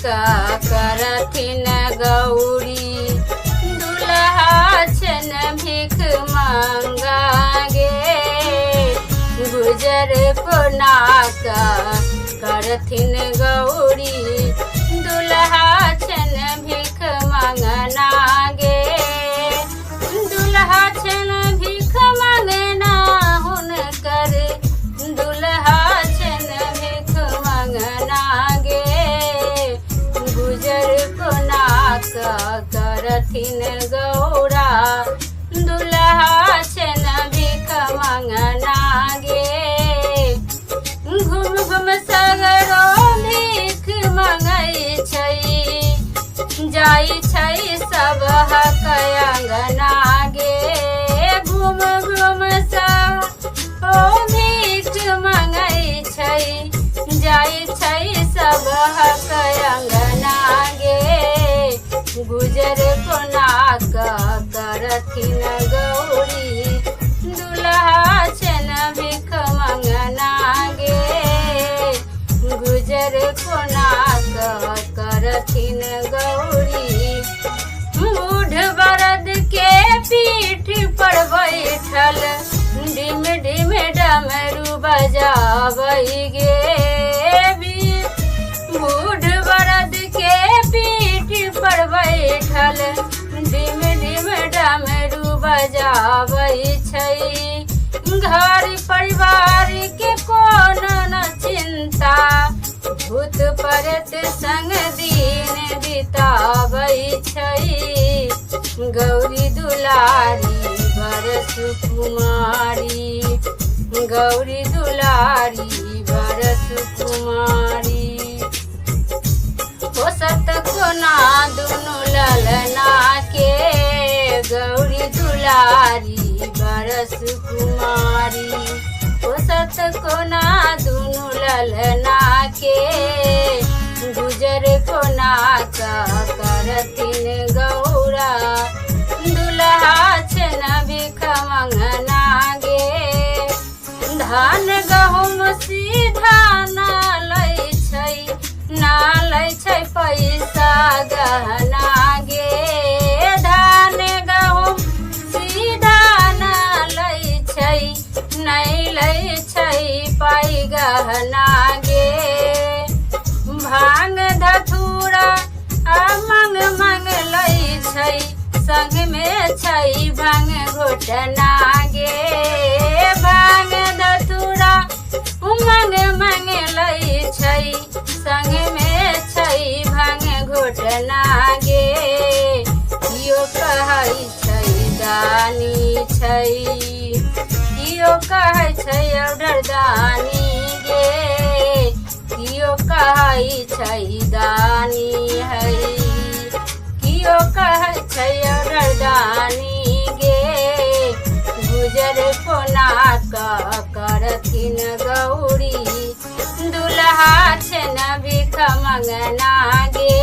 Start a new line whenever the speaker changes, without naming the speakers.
का करथिन गौरी दुल्हा छन भीख मांगा गे गुजर कोना का करथिन गौरी दुल्हा छन भीख मांगना गे दुल्हा छन भीख मांगना हुनकर दुल्हा छन भीख मांगना गे गुजर कोना का करथिन गौरा दुल्हा छन भीख मांगना गे घूम घूम सगरो भीख मांगै छै जाइ छै सब हक अंगना गे घूम घूम सब भीख मांगै छै जाइ छै सब हक अंगना गे गुजर कोना का करथिन गौरी दुल्हा छन भीख मांगना गे गुजर कोना का करथिन गौरी बूढ़ बरद के पीठ पर बैठल डिम डिम डमरू बजाबै गे बूढ़ बरद के पीठ पर बैठल डिम डिम डमरू बजाबै छै घर परिवार के कोनो न चिंता भूत प्रेत संग दिन बिताबै छै गौरी दुलारी बड़ सुकुमारी गौरी दुलारी बड़ सुकुमारी पोसत कोना दुनु ललना के गौरी दुलारी बड़ सुकुमारी पोसत कोना दुनु ललना के गुजर कोना का करथिन गौरा दुल्हा छन भीख मांगना गे धान गहुम सीधा ना लै छै पैसा गहना गे धान गहुम सीधा ना लै छै नहीं लै छै पाई गहना गे भांग धतूरा मंग मंग लै छै संग में छै भांग घोटना गे भांग धतूरा मंग मंग लै छै संग में छै भांग घोटना गे कियो कहै छै दानी छै कियो कहै छै ऑर्डर दानी गे कियो कहै छै दानी है कियो कहै छै ऑर्डर दानी गे गुजर कोना का करथिन गौरी दुल्हा छन भीख मांगना गे